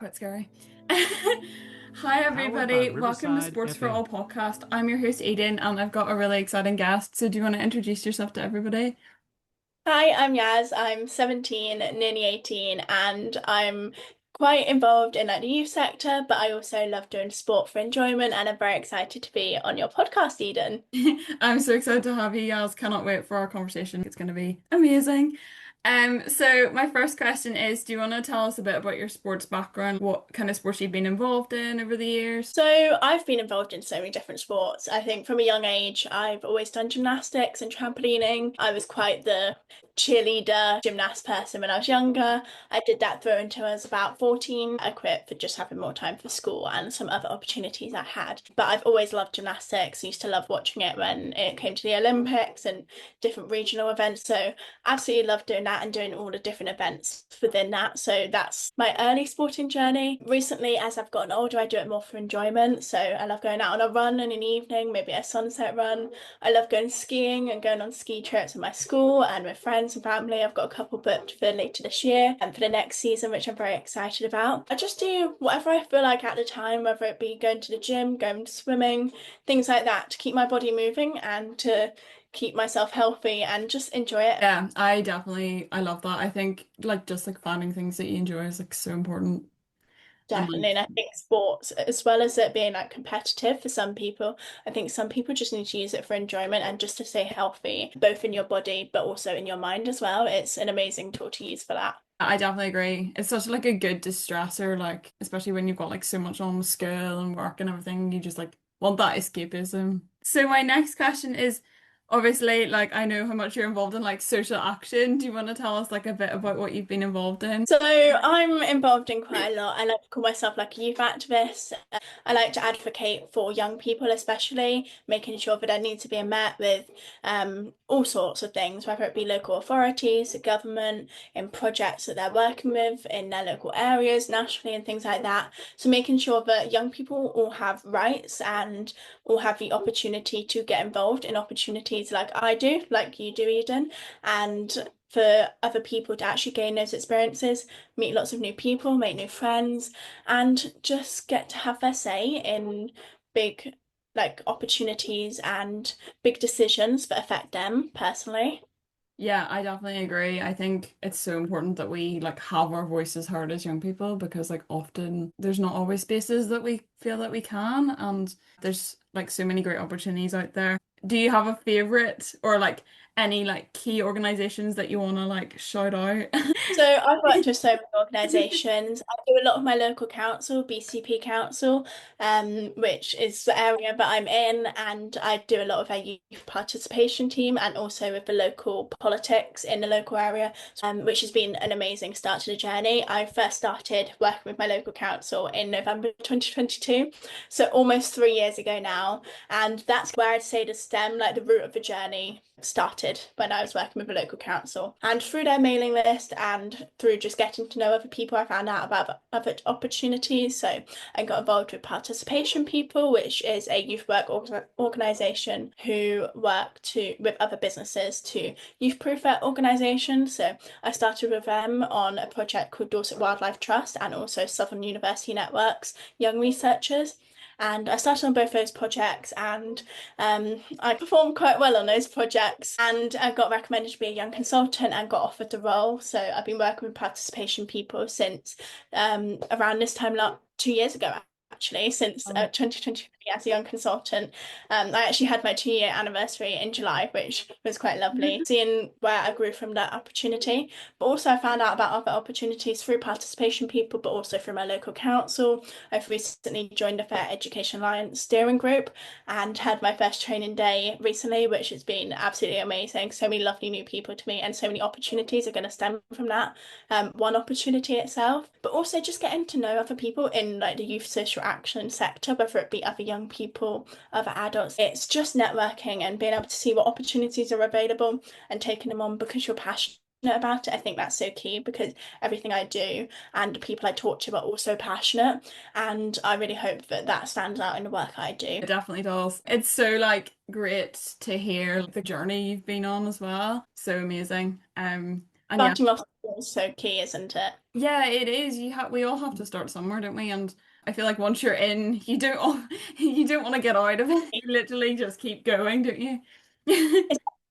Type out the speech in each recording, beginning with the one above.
Quite scary. Hi, Powered by everybody. Welcome to Riverside Sports for FM. All podcast. I'm your host, Aiden, and I've got a really exciting guest. So, do you want to introduce yourself to everybody? Hi, I'm Yaz. I'm 17, nearly 18, and I'm quite involved in the youth sector, but I also love doing sport for enjoyment, and I'm very excited to be on your podcast, Eden. I'm so excited to have you, Yaz. Cannot wait for our conversation. It's going to be amazing. So my first question is, do you want to tell us a bit about your sports background? What kind of sports you've been involved in over the years? So I've been involved in so many different sports. I think from a young age, I've always done gymnastics and trampolining. I was quite the cheerleader, gymnast person when I was younger. I did that through until I was about 14. I quit for just having more time for school and some other opportunities I had. But I've always loved gymnastics. I used to love watching it when it came to the Olympics and different regional events. So absolutely love doing that and doing all the different events within that. So that's my early sporting journey. Recently, as I've gotten older, I do it more for enjoyment. So I love going out on a run in an evening, maybe a sunset run. I love going skiing and going on ski trips with my school and with friends and family. I've got a couple booked for later this year and for the next season, which I'm very excited about. I just do whatever I feel like at the time, whether it be going to the gym, going swimming, things like that, to keep my body moving and to keep myself healthy and just enjoy it. Yeah, I love that. I think just like finding things that you enjoy is like so important. And Definitely. And I think sports, as well as it being competitive for some people, I think some people just need to use it for enjoyment and just to stay healthy, both in your body but also in your mind as well. It's an amazing tool to use for that. I definitely agree. It's such like a good distressor, like especially when you've got like so much on with school and work and everything, you just like want that escapism. So my next question is obviously like I know how much you're involved in like social action. Do you want to tell us like a bit about what you've been involved in? So I'm involved in quite a lot. I like to call myself like a youth activist. I like to advocate for young people, especially making sure that their needs are being met with all sorts of things, whether it be local authorities, the government, in projects that they're working with in their local areas, nationally, and things like that. So making sure that young people all have rights and all have the opportunity to get involved in opportunities like I do, like you do, Eden, and for other people to actually gain those experiences, meet lots of new people, make new friends, and just get to have their say in big opportunities and big decisions that affect them personally. Yeah, I definitely agree. I think it's so important that we like have our voices heard as young people because like often there's not always spaces that we feel that we can and there's like so many great opportunities out there. Do you have a favorite or like any like key organizations that you want to like shout out? So I've worked with so many organisations. I do a lot of my local council, BCP Council, which is the area that I'm in, and I do a lot of our youth participation team and also with the local politics in the local area, which has been an amazing start to the journey. I first started working with my local council in November 2022, so almost 3 years ago now, and that's where I'd say the stem, like the root of the journey, started when I was working with the local council. And through their mailing list and through just getting to know other people, I found out about other opportunities. So I got involved with Participation People, which is a youth work organisation who work to with other businesses to youth-proof their organisation. So I started with them on a project called Dorset Wildlife Trust and also Southern University Networks Young Researchers. And I started on both those projects, and I performed quite well on those projects. And I got recommended to be a young consultant and got offered the role. So I've been working with Participation People since around this time 2 years ago, actually, since 2023 as a young consultant. I actually had my 2 year anniversary in July, which was quite lovely, seeing where I grew from that opportunity. But also, I found out about other opportunities through Participation People, but also through my local council. I've recently joined the Fair Education Alliance steering group and had my first training day recently, which has been absolutely amazing. So many lovely new people to meet, and so many opportunities are going to stem from that. One opportunity itself, but also just getting to know other people in like the youth social action sector, whether it be other young people, other adults. It's just networking and being able to see what opportunities are available and taking them on because you're passionate about it. I think that's so key because everything I do and the people I talk to are also passionate, and I really hope that that stands out in the work I do. It definitely does. It's so great to hear the journey you've been on as well. So amazing. And yeah, Starting off is so key, isn't it? yeah, it is. We all have to start somewhere, don't we? And I feel like once you're in, you don't you don't want to get out of it. You literally just keep going, don't you?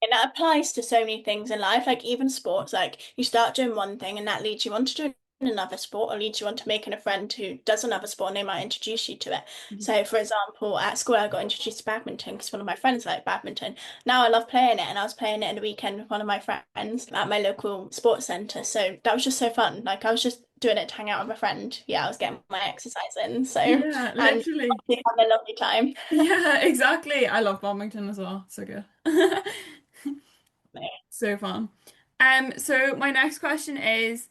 And that applies to so many things in life, like even sports. Like you start doing one thing and that leads you on to do another sport, or leads you on to making a friend who does another sport and they might introduce you to it. So, for example, at school, I got introduced to badminton because one of my friends liked badminton. Now I love playing it, and I was playing it in the weekend with one of my friends at my local sports centre. So that was just so fun. Like I was just doing it to hang out with a friend. Yeah, I was getting my exercise in. So, Yeah, and literally. we had a lovely time. Yeah, exactly. I love badminton as well. So good. So fun. So my next question is,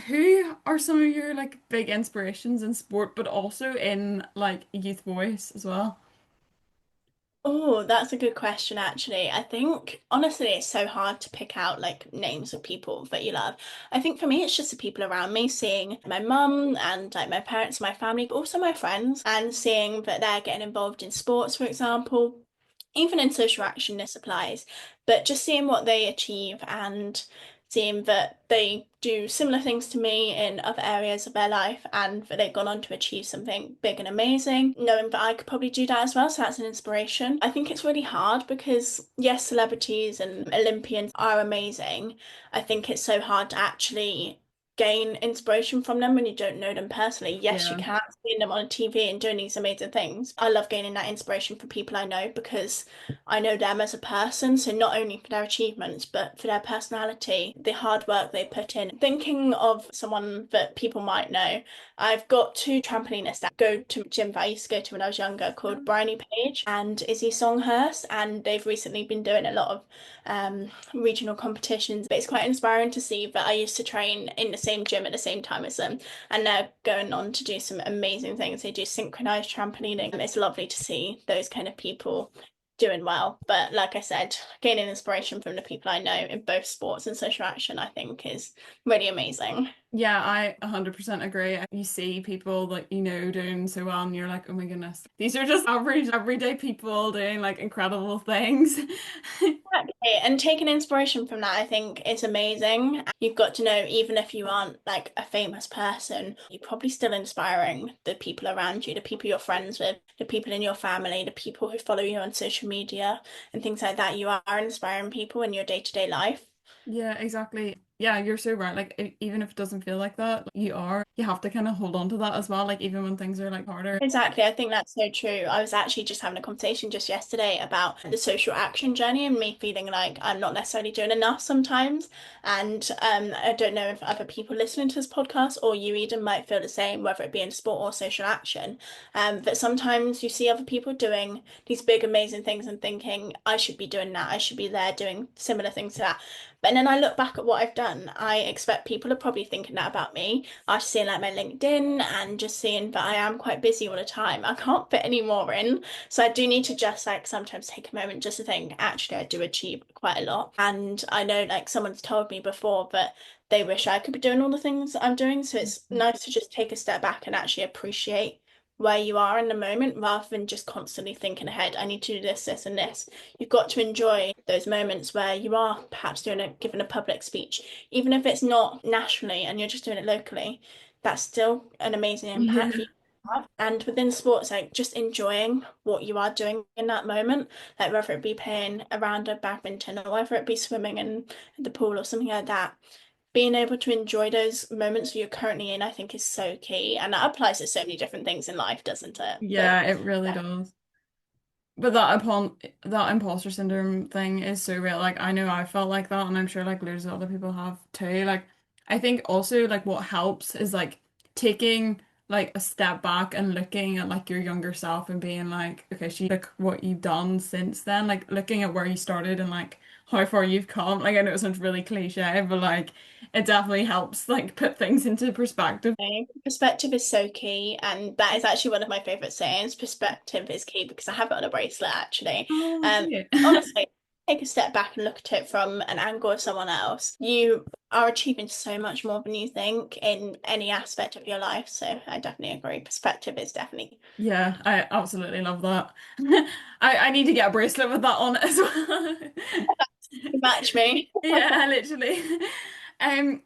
who are some of your like big inspirations in sport, but also in like youth voice as well? Oh, that's a good question, actually. I think honestly, it's so hard to pick out like names of people that you love. I think for me, it's just the people around me, seeing my mum and like my parents, my family, but also my friends, and seeing that they're getting involved in sports, for example. Even in social action, this applies, but just seeing what they achieve and seeing that they do similar things to me in other areas of their life and that they've gone on to achieve something big and amazing, knowing that I could probably do that as well. So that's an inspiration. I think it's really hard because, yes, celebrities and Olympians are amazing. I think it's so hard to actually gain inspiration from them when you don't know them personally. Yes, you Yeah. can see them on TV and doing these amazing things. I love gaining that inspiration for people I know because I know them as a person, so not only for their achievements, but for their personality, the hard work they put in. Thinking of someone that people might know, I've got two trampolinists that go to gym that I used to go to when I was younger called Bryony Page and Izzy Songhurst, and they've recently been doing a lot of regional competitions. But it's quite inspiring to see that I used to train in the same gym at the same time as them, and they're going on to do some amazing things. They do synchronized trampolining. It's lovely to see those kind of people doing well. But like I said, gaining inspiration from the people I know in both sports and social action, I think, is really amazing. Yeah, I 100% agree. You see people that you know doing so well, and you're like, oh my goodness, these are just average, everyday people doing like incredible things. Exactly. And taking inspiration from that, I think, is amazing. You've got to know, even if you aren't like a famous person, you're probably still inspiring the people around you, the people you're friends with, the people in your family, the people who follow you on social media, and things like that. You are inspiring people in your day-to-day life. Yeah, exactly. Yeah, you're so right. Like, even if it doesn't feel like that, you have to kind of hold on to that as well. Like, even when things are like harder. Exactly, I think that's so true. I was actually just having a conversation just yesterday about the social action journey and me feeling like I'm not necessarily doing enough sometimes. And I don't know if other people listening to this podcast or you Eden might feel the same, whether it be in sport or social action. But sometimes you see other people doing these big, amazing things and thinking, I should be doing that. I should be there doing similar things to that. But then I look back at what I've done. I expect people are probably thinking that about me. I see like my LinkedIn and just seeing that I am quite busy all the time. I can't fit any more in. So I do need to just like sometimes take a moment just to think, actually, I do achieve quite a lot. And I know like someone's told me before that they wish I could be doing all the things I'm doing. So it's nice to just take a step back and actually appreciate where you are in the moment rather than just constantly thinking ahead. I need to do this, this, and this. You've got to enjoy those moments where you are perhaps giving a public speech, even if it's not nationally and you're just doing it locally. That's still an amazing impact for Yeah. you to have. And within sports, like just enjoying what you are doing in that moment, like whether it be playing a round of badminton or whether it be swimming in the pool or something like that. Being able to enjoy those moments you're currently in, I think, is so key. And that applies to so many different things in life, doesn't it? But Yeah, it really does. But that imposter syndrome thing is so real. Like I know I felt like that, and I'm sure like loads of other people have too. Like I think also like what helps is like taking like a step back and looking at like your younger self and being like, okay, she look what you've done since then. Like looking at where you started and like how far you've come. Like I know it sounds really cliche, but like it definitely helps like put things into perspective. perspective is so key, and that is actually one of my favorite sayings. Perspective is key because I have it on a bracelet actually. Oh, great. Honestly, take a step back and look at it from an angle of someone else. You are achieving so much more than you think in any aspect of your life. So I definitely agree. Perspective is definitely Yeah, I absolutely love that. I need to get a bracelet with that on it as well. Match me. Yeah, literally.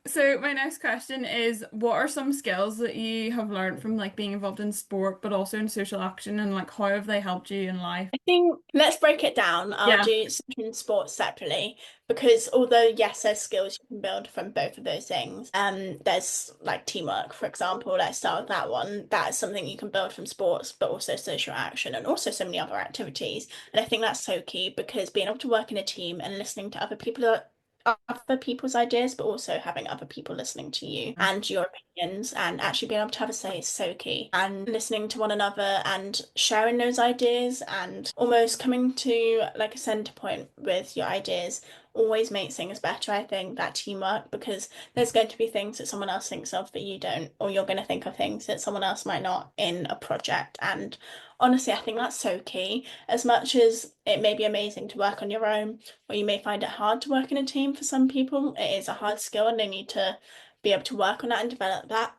So my next question is, what are some skills that you have learned from like being involved in sport, but also in social action, and like how have they helped you in life? I think let's break it down. I'll Yeah. do social and sports separately because although yes, there's skills you can build from both of those things. There's like teamwork, for example. Let's start with that one. That's something you can build from sports, but also social action and also so many other activities. And I think that's so key because being able to work in a team and listening to other people's ideas, but also having other people listening to you and your opinions and actually being able to have a say is so key. And listening to one another and sharing those ideas and almost coming to like a center point with your ideas always makes things better. I think that teamwork because there's going to be things that someone else thinks of that you don't, or you're going to think of things that someone else might not in a project. And honestly, I think that's so key. As much as it may be amazing to work on your own, or you may find it hard to work in a team for some people. It is a hard skill and they need to be able to work on that and develop that.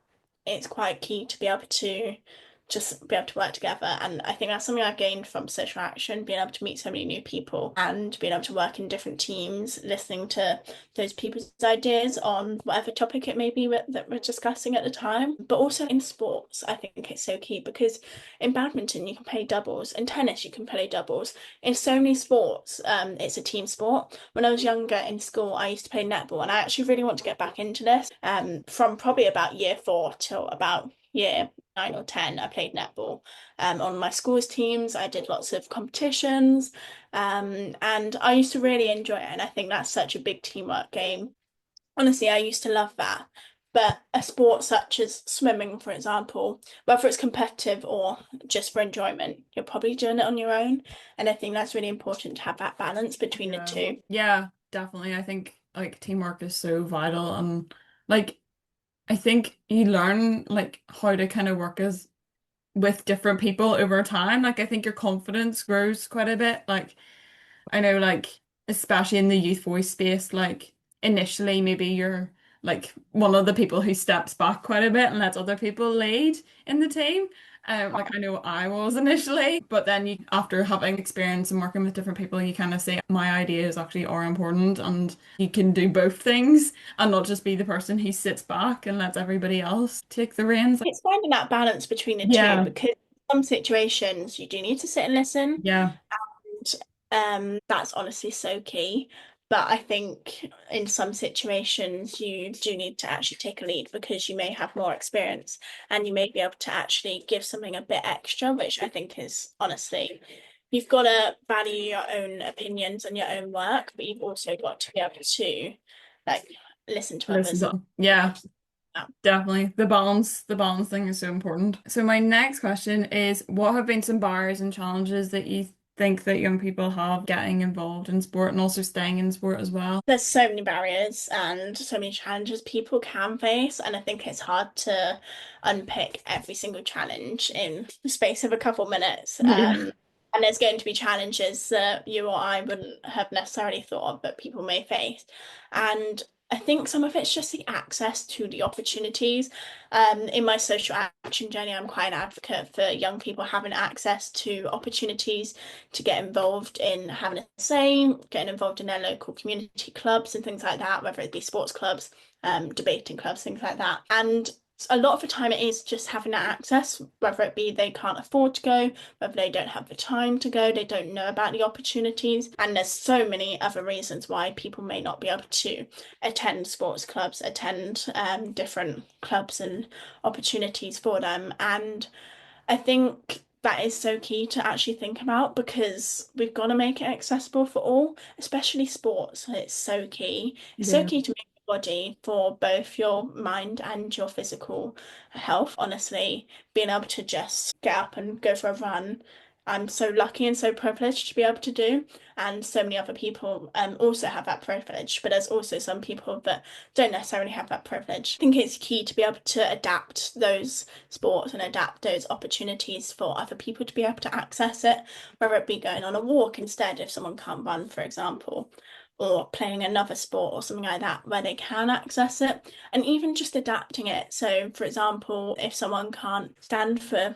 It's quite key to be able to just be able to work together. And I think that's something I've gained from social action, being able to meet so many new people and being able to work in different teams, listening to those people's ideas on whatever topic it may be that we're discussing at the time. But also in sports, I think it's so key because in badminton you can play doubles, in tennis you can play doubles, in so many sports, it's a team sport. When I was younger in school, I used to play netball, and I actually really want to get back into this. From probably about year four till about year 9 or 10, I played netball. On my school's teams, I did lots of competitions, and I used to really enjoy it. And I think that's such a big teamwork game. Honestly, I used to love that. But a sport such as swimming, for example, whether it's competitive or just for enjoyment, you're probably doing it on your own. And I think that's really important to have that balance between the Yeah. two. Yeah, definitely. I think like teamwork is so vital, and like I think you learn like how to kind of work as with different people over time. Like I think your confidence grows quite a bit. Like I know like especially in the youth voice space, like initially maybe you're like one of the people who steps back quite a bit and lets other people lead in the team. Like I know I was initially, but then you after having experience and working with different people, you kind of say my ideas actually are important and you can do both things and not just be the person who sits back and lets everybody else take the reins. It's finding that balance between the two Yeah, because in some situations you do need to sit and listen. yeah, That's honestly so key. But I think in some situations you do need to actually take a lead because you may have more experience and you may be able to actually give something a bit extra, which I think is honestly, you've got to value your own opinions and your own work, but you've also got to be able to like listen to listen others. to yeah. Well. Definitely. The balance thing is so important. So my next question is, what have been some barriers and challenges that you think that young people have getting involved in sport and also staying in sport as well? There's so many barriers and so many challenges people can face, and I think it's hard to unpick every single challenge in the space of a couple minutes. Yeah. And there's going to be challenges that you or I wouldn't have necessarily thought of, but people may face. And I think some of it's just the access to the opportunities. In my social action journey, I'm quite an advocate for young people having access to opportunities to get involved in having a say, getting involved in their local community clubs and things like that, whether it be sports clubs, debating clubs, things like that. And a lot of the time it is just having that access, whether it be they can't afford to go, whether they don't have the time to go, they don't know about the opportunities. And there's so many other reasons why people may not be able to attend sports clubs, attend different clubs and opportunities for them. And I think that is so key to actually think about because we've got to make it accessible for all, especially sports. It's so key. It's so Yeah. key to make your body for both your mind and your physical health. Honestly, being able to just get up and go for a run, I'm so lucky and so privileged to be able to do. And so many other people also have that privilege, but there's also some people that don't necessarily have that privilege. I think it's key to be able to adapt those sports and adapt those opportunities for other people to be able to access it, whether it be going on a walk instead if someone can't run, for example, or playing another sport or something like that where they can access it, and even just adapting it. So, for example, if someone can't stand for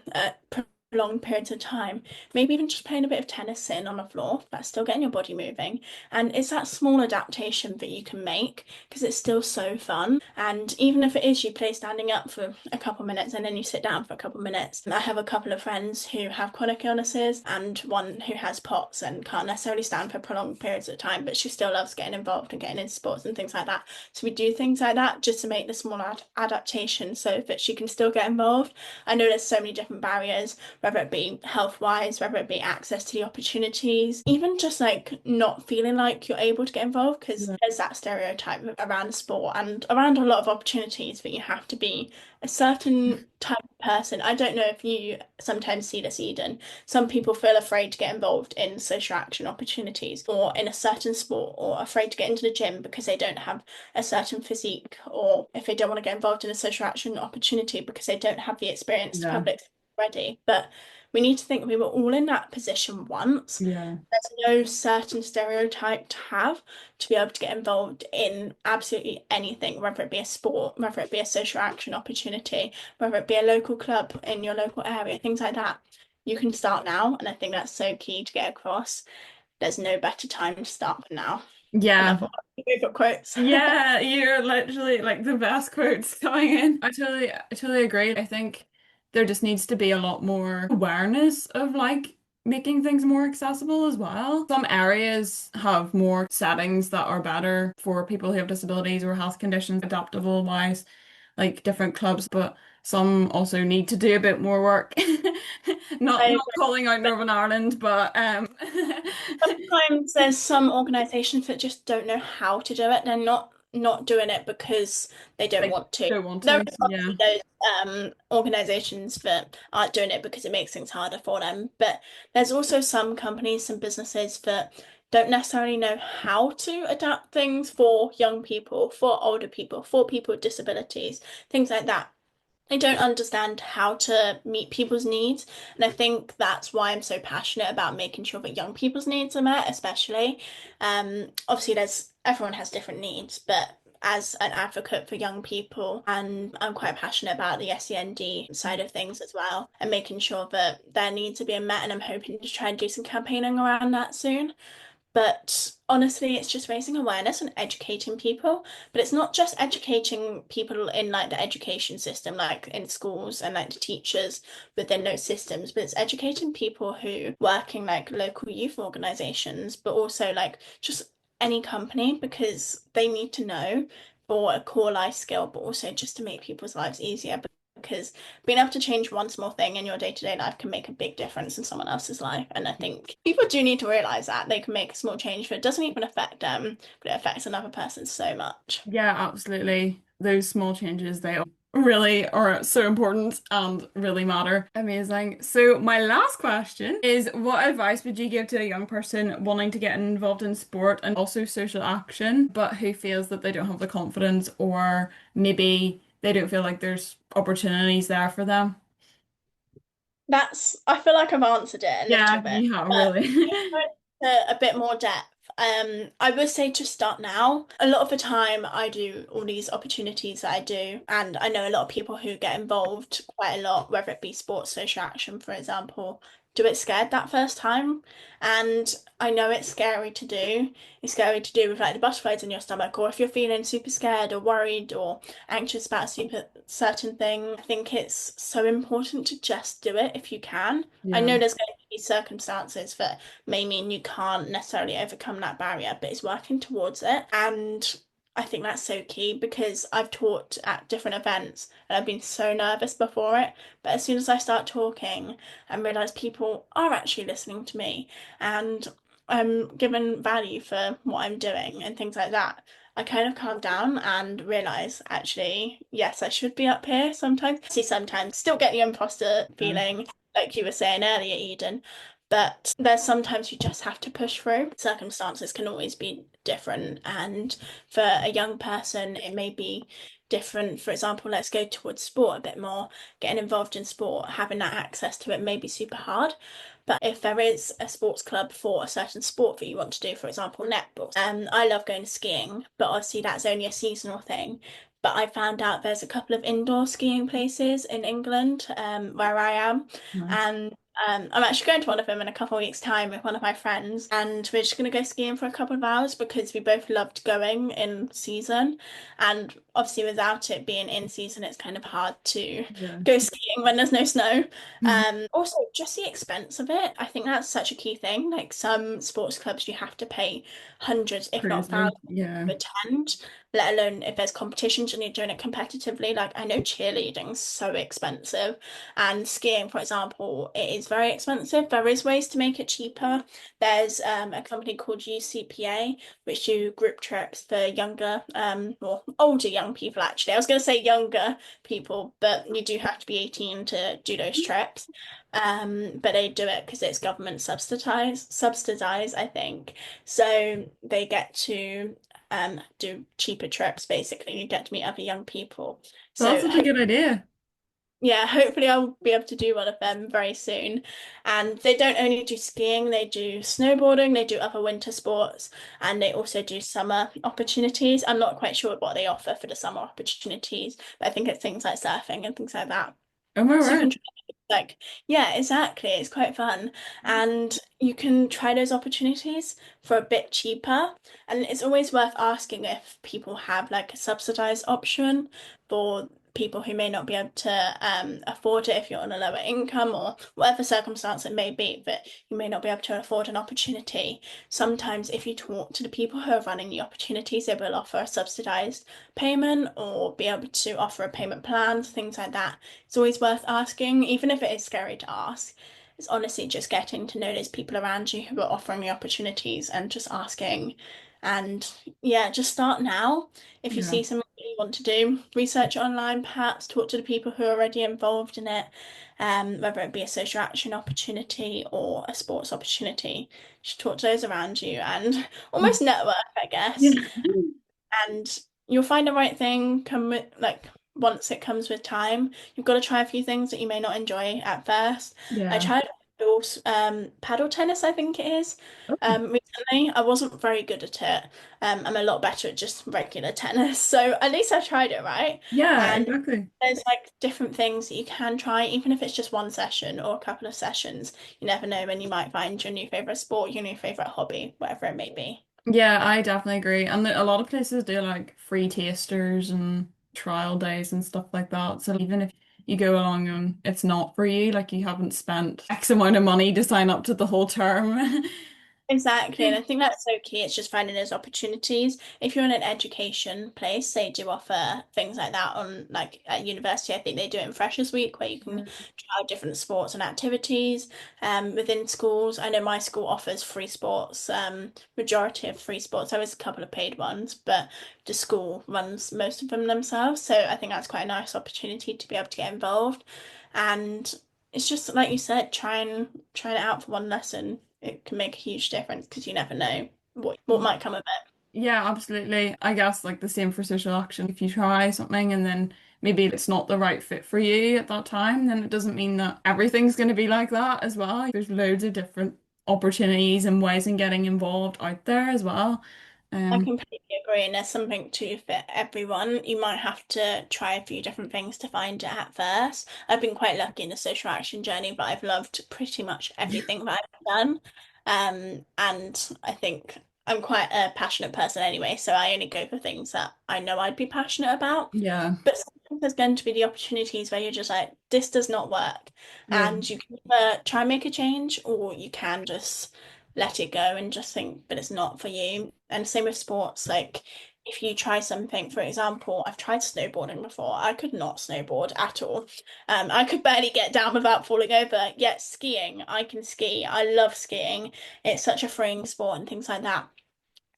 long periods of time, maybe even just playing a bit of tennis in on the floor, that's still getting your body moving. And it's that small adaptation that you can make because it's still so fun. And even if it is you play standing up for a couple minutes and then you sit down for a couple minutes, I have a couple of friends who have chronic illnesses and one who has POTS and can't necessarily stand for prolonged periods of time, but she still loves getting involved and getting into sports and things like that. So we do things like that just to make the small adaptation so that she can still get involved. I know there's so many different barriers, whether it be health wise, whether it be access to the opportunities, even just like not feeling like you're able to get involved because Yeah. there's that stereotype around sport and around a lot of opportunities that you have to be a certain type of person. I don't know if you sometimes see this, Eden. Some people feel afraid to get involved in social action opportunities or in a certain sport or afraid to get into the gym because they don't have a certain physique or if they don't want to get involved in a social action opportunity because they don't have the experience to Yeah. public ready. But we need to think we were all in that position once. Yeah. There's no certain stereotype to have to be able to get involved in absolutely anything, whether it be a sport, whether it be a social action opportunity, whether it be a local club in your local area, things like that. You can start now, and I think that's so key to get across. There's no better time to start than now. Yeah. Another one of my favorite quotes. Yeah, you're literally like the best quotes coming in. I totally agree. I think there just needs to be a lot more awareness of like making things more accessible as well. Some areas have more settings that are better for people who have disabilities or health conditions, adaptable wise, like different clubs, but some also need to do a bit more work. Not I not calling out Northern Ireland, but Sometimes there's some organisations that just don't know how to do it. They're not doing it because they don't like want to. don't want There to. is Yeah. obviously those organisations that aren't doing it because it makes things harder for them. But there's also some companies, some businesses that don't necessarily know how to adapt things for young people, for older people, for people with disabilities, things like that. I don't understand how to meet people's needs. And I think that's why I'm so passionate about making sure that young people's needs are met, especially. Obviously, everyone has different needs, but as an advocate for young people, and I'm quite passionate about the SEND side of things as well, and making sure that their needs are being met. And I'm hoping to try and do some campaigning around that soon. But honestly, it's just raising awareness and educating people. But it's not just educating people in like the education system, like in schools and like the teachers within those systems, but it's educating people who work in like local youth organizations, but also like just any company because they need to know for a core life skill, but also just to make people's lives easier because being able to change one small thing in your day-to-day life can make a big difference in someone else's life. And I think people do need to realize that they can make a small change, but it doesn't even affect them, but it affects another person so much. Yeah, absolutely. Those small changes, they really are so important and really matter. Amazing. So my last question is, what advice would you give to a young person wanting to get involved in sport and also social action, but who feels that they don't have the confidence or maybe they don't feel like there's opportunities there for them? I feel like I've answered it a little Yeah, bit, you have but really. just go into a bit more depth. I would say to start now. A lot of the time, I do all these opportunities that I do, and I know a lot of people who get involved quite a lot, whether it be sports, social action, for example, do it scared that first time. And I know it's scary to do. It's scary to do with like the butterflies in your stomach, or if you're feeling super scared or worried or anxious about a super certain thing. I think it's so important to just do it if you can. I Yeah. know there's going to be circumstances that may mean you can't necessarily overcome that barrier, but it's working towards it. And I think that's so key because I've taught at different events and I've been so nervous before it. But as soon as I start talking and realize people are actually listening to me and I'm given value for what I'm doing and things like that, I kind of calm down and realize actually, yes, I should be up here sometimes. See, sometimes still get the imposter Yeah. feeling, like you were saying earlier, Eden. But there's sometimes you just have to push through. Circumstances can always be different. And for a young person, it may be different. For example, let's go towards sport a bit more. Getting involved in sport, having that access to it may be super hard. But if there is a sports club for a certain sport that you want to do, for example, netball, I love going skiing, but obviously that's only a seasonal thing. but I found out there's a couple of indoor skiing places in England, where I am, Nice. and I'm actually going to one of them in a couple of weeks' time with one of my friends, and we're just going to go skiing for a couple of hours because we both loved going in season, and obviously without it being in season, it's kind of hard to Yeah. go skiing when there's no snow. Also, just the expense of it, I think that's such a key thing. Like some sports clubs, you have to pay hundreds, if not Crazy. thousands, Yeah. to attend, let alone if there's competitions and you're doing it competitively. Like I know cheerleading's so expensive, and skiing, for example, it is very expensive. There is ways to make it cheaper. There's a company called UCPA, which do group trips for younger, or older young people actually. I was going to say younger people, but you do have to be 18 to do those trips. But they do it because it's government subsidized, I think. So they get to do cheaper trips basically. You get to meet other young people. That's So such a good idea. yeah, hopefully I'll be able to do one of them very soon. And they don't only do skiing, they do snowboarding, they do other winter sports, and they also do summer opportunities. I'm not quite sure what they offer for the summer opportunities, but I think it's things like surfing and things like that. Oh my So you can word. try, like, yeah, exactly. It's quite fun. And you can try those opportunities for a bit cheaper. And it's always worth asking if people have like a subsidized option for people who may not be able to afford it if you're on a lower income or whatever circumstance it may be, but you may not be able to afford an opportunity. Sometimes if you talk to the people who are running the opportunities, they will offer a subsidized payment or be able to offer a payment plan, things like that. It's always worth asking, even if it is scary to ask. It's honestly just getting to know those people around you who are offering the opportunities and just asking. And yeah, just start now. If you Yeah. see something that you want to do, research it online, perhaps talk to the people who are already involved in it, whether it be a social action opportunity or a sports opportunity. Just talk to those around you and almost network, I Yeah. guess, and you'll find the right thing come with like once it comes with time. You've got to try a few things that you may not enjoy at first. I Yeah. tried paddle tennis, I think it is, recently. I wasn't very good at it. I'm a lot better at just regular tennis. So at least I tried it, right? Yeah, And exactly. there's like different things that you can try, even if it's just one session or a couple of sessions. You never know when you might find your new favorite sport, your new favorite hobby, whatever it may be. Yeah, I definitely agree. And a lot of places do like free tasters and trial days and stuff like that. So even if you go along and it's not for you, like you haven't spent X amount of money to sign up to the whole term. Exactly, and I think that's so key. It's just finding those opportunities. If you're in an education place, they do offer things like that on like at university. I think they do it in Freshers Week where you can try out different sports and activities within schools. I know my school offers free sports, majority of free sports. There was a couple of paid ones, but the school runs most of them themselves. So I think that's quite a nice opportunity to be able to get involved. And it's just like you said, trying it out for one lesson. It can make a huge difference because you never know what might come of it. Yeah, absolutely. I guess like the same for social action. If you try something and then maybe it's not the right fit for you at that time, then it doesn't mean that everything's going to be like that as well. There's loads of different opportunities and ways in getting involved out there as well. I Um, completely agree, and there's something to fit everyone. You might have to try a few different things to find it at first. I've been quite lucky in the social action journey, but I've loved pretty much everything that I've done. And I think I'm quite a passionate person anyway, so I only go for things that I know I'd be passionate about. yeah. But sometimes there's going to be the opportunities where you're just like, this does not work. Yeah. And you can either try and make a change, or you can just let it go and just think, but it's not for you. And same with sports, like if you try something, for example, I've tried snowboarding before. I could not snowboard at all. I could barely get down without falling over. Yet skiing, I can ski. I love skiing. It's such a freeing sport and things like that.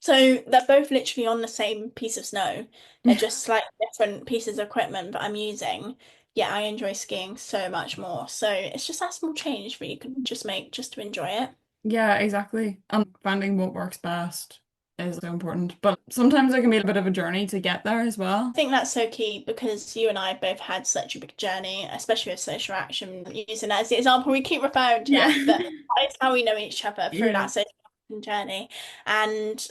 So they're both literally on the same piece of snow. They're just slightly different pieces of equipment that I'm using. Yeah, I enjoy skiing so much more. So it's just that small change that you can just make just to enjoy it. Yeah, exactly. And finding what works best is so important. But sometimes it can be a bit of a journey to get there as I well. think that's so key because you and I both had such a big journey, especially with social action, using that as the example. We keep referring to Yeah. that, but that is how we know each other through Yeah. that social action journey. And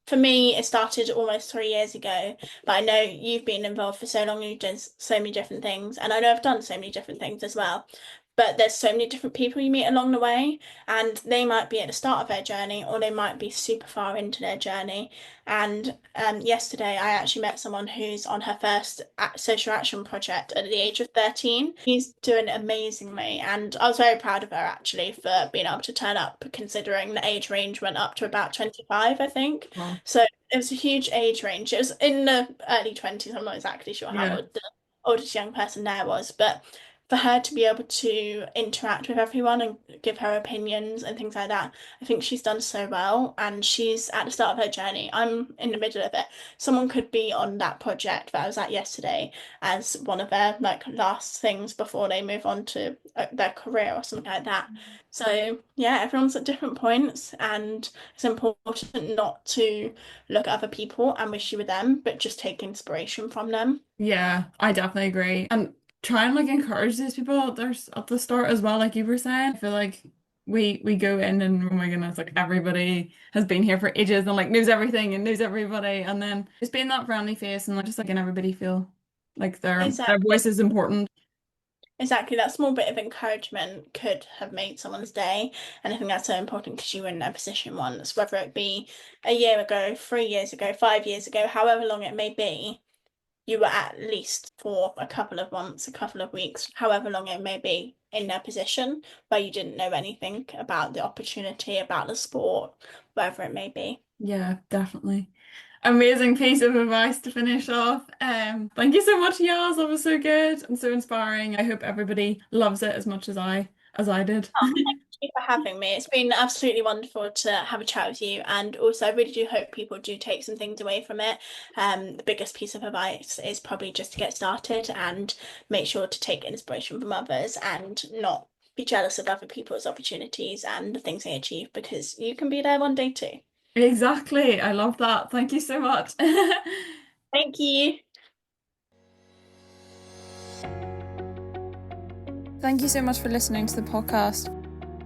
For me, it started almost 3 years ago, but I know you've been involved for so long, you've done so many different things, and I know I've done so many different things as well. But there's so many different people you meet along the way, and they might be at the start of their journey, or they might be super far into their journey. And yesterday, I actually met someone who's on her first social action project at the age of 13. He's doing amazingly, and I was very proud of her actually for being able to turn up, considering the age range went up to about 25, I think. Wow. So it was a huge age range. It was in the early 20s. I'm not exactly sure how Yeah. old the oldest young person there was, but for her to be able to interact with everyone and give her opinions and things like that, I think she's done so well, and she's at the start of her journey. I'm in the middle of it. Someone could be on that project that I was at yesterday as one of their like last things before they move on to their career or something like that. So yeah, everyone's at different points, and it's important not to look at other people and wish you were them, but just take inspiration from them. Yeah, I definitely agree. And try and like encourage these people there's at the start as well, like you were saying. I feel like we go in and oh my goodness, like everybody has been here for ages and like knows everything and knows everybody, and then just being that friendly face and like just making everybody feel like their Exactly. voice is important. Exactly. That small bit of encouragement could have made someone's day. And I think that's so important because you were in that position once, whether it be a year ago, 3 years ago, 5 years ago, however long it may be, you were at least for a couple of months, a couple of weeks, however long it may be, in their position where you didn't know anything about the opportunity, about the sport, whatever it may be. Yeah, definitely. Amazing piece of advice to finish off. Thank you so much, Yaz. That was so good and so inspiring. I hope everybody loves it as much as I did. Oh, thank you for having me. It's been absolutely wonderful to have a chat with you. And also, I really do hope people do take some things away from it. The biggest piece of advice is probably just to get started and make sure to take inspiration from others and not be jealous of other people's opportunities and the things they achieve because you can be there one day too. Exactly. I love that. Thank you so much. Thank you. Thank you so much for listening to the podcast.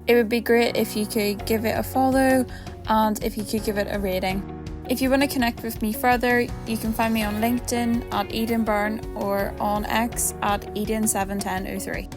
It would be great if you could give it a follow and if you could give it a rating. If you want to connect with me further, you can find me on LinkedIn at Eden Byrne or on X at Eden71003.